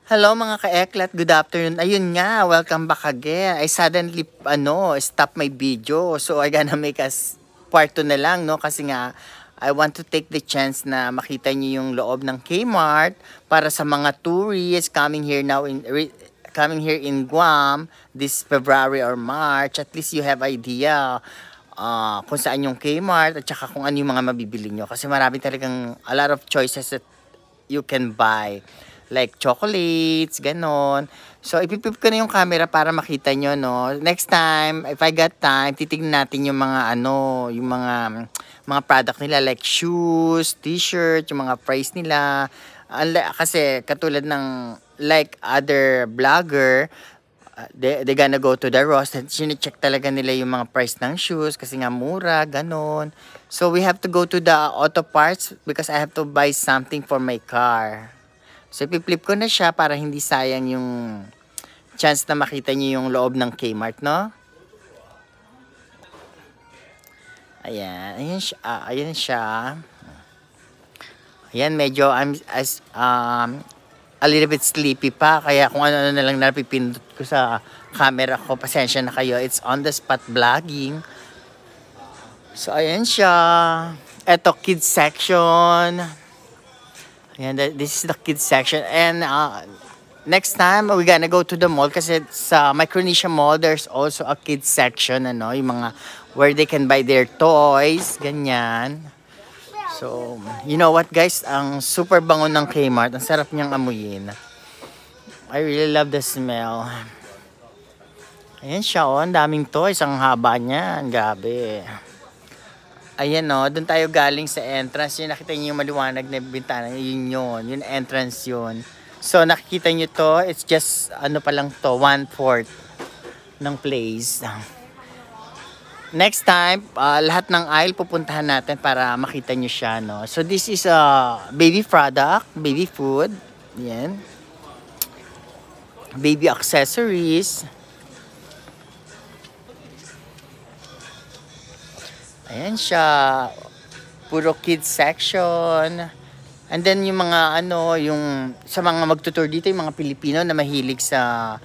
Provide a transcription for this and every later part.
Hello mga ka-eklat, good afternoon. Ayun nga, welcome back again. I suddenly, stop my video. So, I gonna make us part 2 na lang, no? Kasi nga, I want to take the chance na makita niyo yung loob ng Kmart para sa mga tourists coming here now coming here in Guam this February or March. At least you have idea kung saan yung Kmart at saka kung ano yung mga mabibili nyo. Kasi marami talagang a lot of choices that you can buy. Like chocolates, ganon. So, ipipip ko na yung camera para makita nyo, no? Next time, if I got time, titignan natin yung mga, yung mga product nila, like shoes, t-shirt, yung mga price nila. Kasi, katulad ng, like other vlogger, they gonna go to the Ross and sine-check talaga nila yung mga price ng shoes kasi nga mura, ganon. So, we have to go to the auto parts because I have to buy something for my car. So, ipip-flip ko na siya para hindi sayang yung chance na makita niyo yung loob ng Kmart, no? Ayan. Ayan siya. Ayan, medyo a little bit sleepy pa. Kaya kung ano-ano na lang napipindot ko sa camera ko, pasensya na kayo. It's on the spot vlogging. So, ayan siya. Eto, kids section. Ayan, this is the kids section. And next time, we're gonna go to the mall kasi sa Micronesia Mall, there's also a kids section, yung mga where they can buy their toys, ganyan. So, you know what guys, ang super bango ng Kmart, ang sarap niyang amuyin. I really love the smell. Ayan siya, ang daming toys, ang haba niya, ang gabi. Ayan doon tayo galing sa entrance. Yung nakita niyo yung maliwanag na bintana, yun. Yung entrance yun. So nakikita niyo to, it's just pa lang to, 1/4 ng place. Next time, lahat ng aisle pupuntahan natin para makita niyo siya, no. So this is a baby product, baby food. Yan. Baby accessories. Ayan siya, puro kids section. And then yung mga yung sa mga magtutour dito, yung mga Pilipino na mahilig sa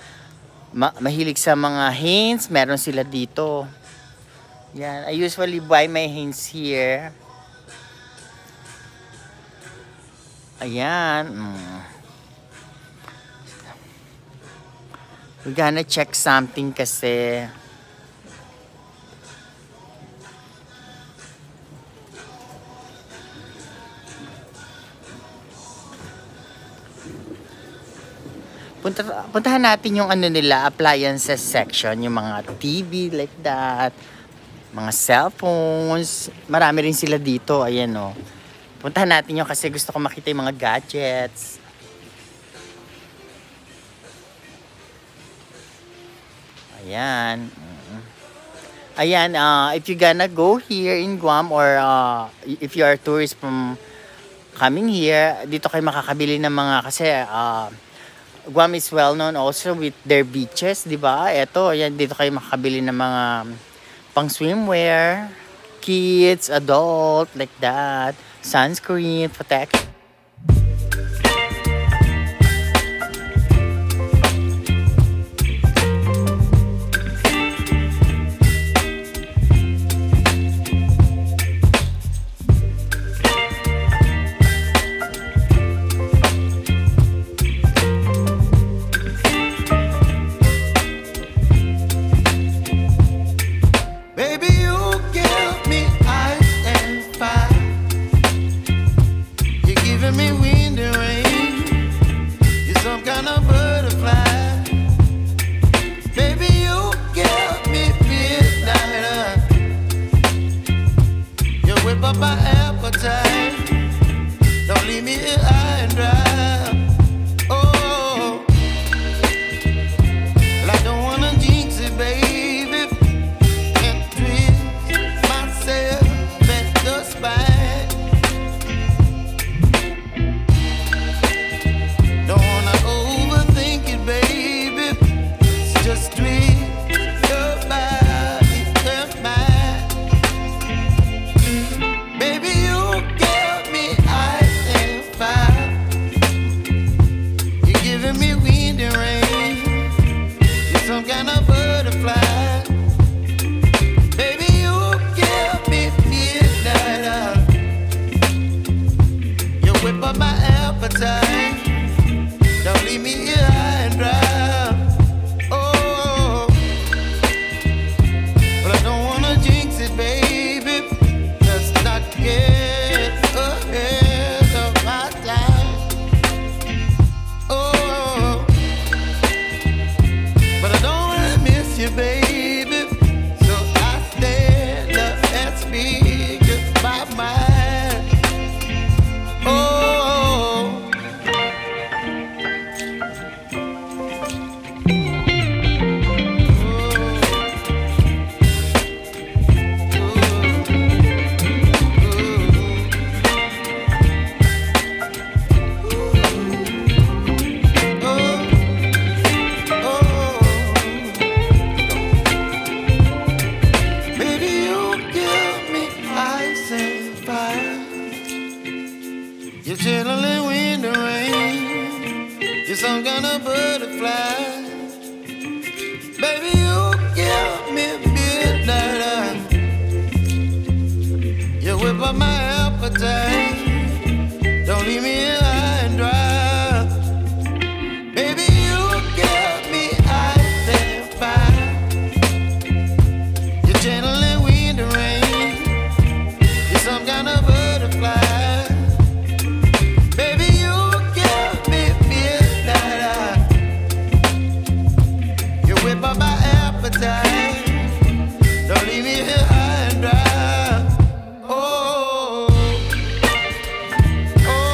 mga Hanes, meron sila dito. Yan, I usually buy my Hanes here. Ayan. We're gonna check something kasi. Puntahan natin yung nila, appliances section, yung mga TV like that, mga cellphones, marami rin sila dito, ayan Puntahan natin yung kasi gusto ko makita yung mga gadgets. Ayan. Ayan, if you gonna go here in Guam or if you are tourist from coming here, dito kayo makakabili ng mga kasi Guam is well known also with their beaches, di ba? Ito, yan, dito kayo makakabili ng mga pang swimwear, kids, adult, like that, sunscreen, protection. appetite. Don't leave me here high and dry. Oh, but I don't wanna jinx it, baby. Let's not get ahead of my time. Oh, but I don't wanna miss you, baby. So I stand up and speak just my mind. Oh. You're chilling wind and rain. You're some kind of butterfly. Baby, you give me midnight. You whip up my appetite. Don't leave me here high and dry. Baby, you give me ice and fire. You're channeling wind and rain. You're some kind of butterfly. Don't leave me here high and dry. Oh, oh,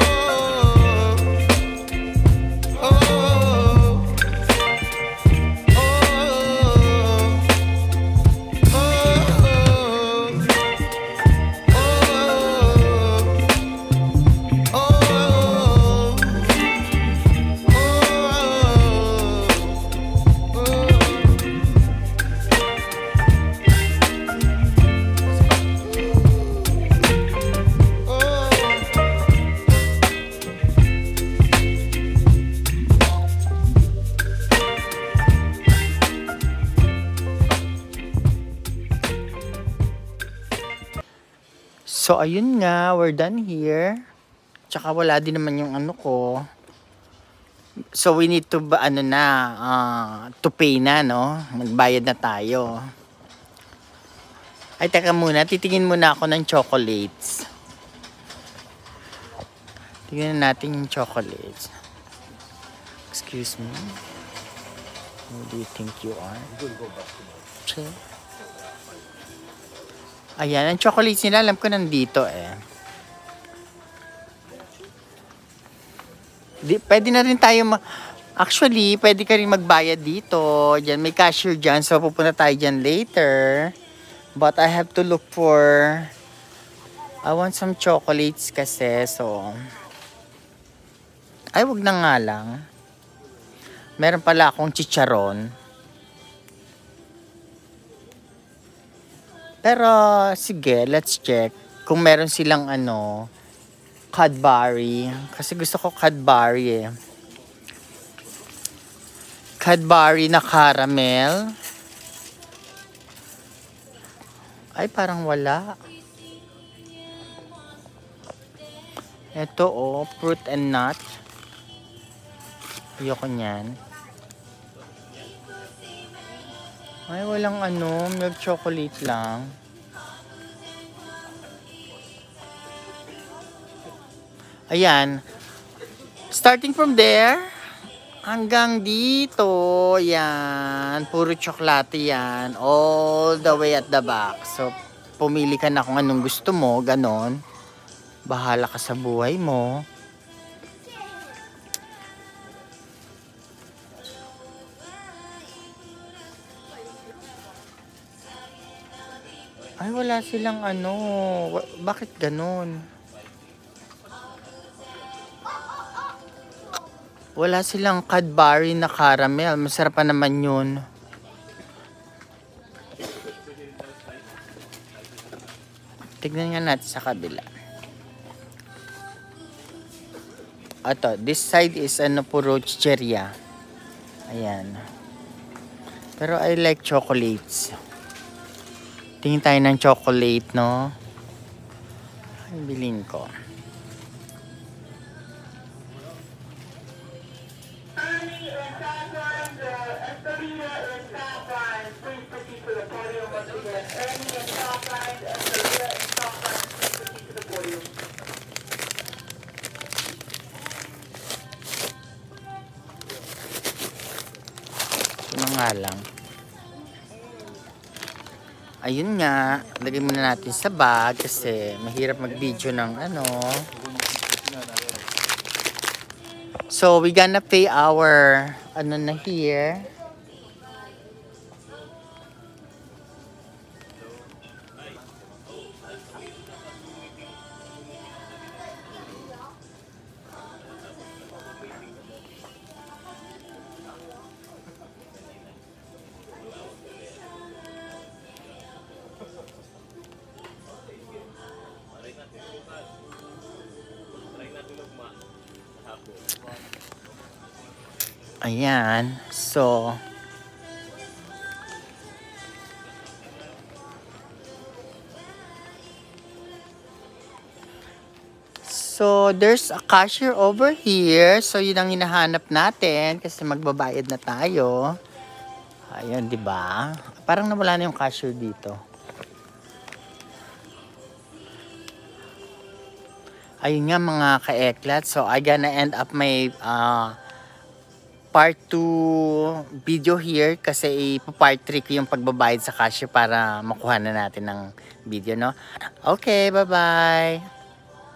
oh, oh, So, ayun nga, we're done here. Tsaka wala din naman yung ano ko. So, we need to, to pay na, no? Magbayad na tayo. Ay, teka muna, titingin muna ako ng chocolates. Tingnan natin yung chocolates. Excuse me. Who do you think you are? Chill. Ayan, ang chocolates nila, alam ko nandito eh. Pwede na rin tayo, actually, pwede ka rin magbayad dito. Diyan, may cashier dyan, so pupunta tayo dyan later. But I have to look for, I want some chocolates kasi, so. Ay, wag na nga lang. Meron pala akong chicharon. Pero, sige, let's check kung meron silang Cadbury. Kasi gusto ko Cadbury eh. Cadbury na caramel. Ay, parang wala. Ito fruit and nut. Ayoko niyan. Ay, walang milk chocolate lang. Ayan. Starting from there, hanggang dito, yan. Puro tsokolate yan. All the way at the back. So, pumili ka na kung anong gusto mo, ganon. Bahala ka sa buhay mo. Ay, wala silang bakit ganon? Wala silang Cadbury na caramel. Masarap pa naman yun. Tignan nga natin sa kabila. Ito, this side is puro chicheria. Ayan. Pero I like chocolates. Tingin tayo ng chocolate, no? Ay, bilhin ko. in top line, Estelina in top line, please proceed to the podium once again. Ernie in top line, Estelina in top line, please proceed to the podium. Ano nga lang. Ayun nga, lagay muna natin sa bag kasi mahirap mag-video ng ano. So, we gonna pay our ano na here. Ayan. So, there's a cashier over here. So, yun ang hinahanap natin kasi magbabayad na tayo. Ayun, di ba? Parang nawala na yung cashier dito. Ayun nga mga ka-eklat. So, I gonna end up my part 2 video here kasi part 3 ko yung pagbabayad sa cashier para makuha na natin ng video, no? Okay, bye-bye!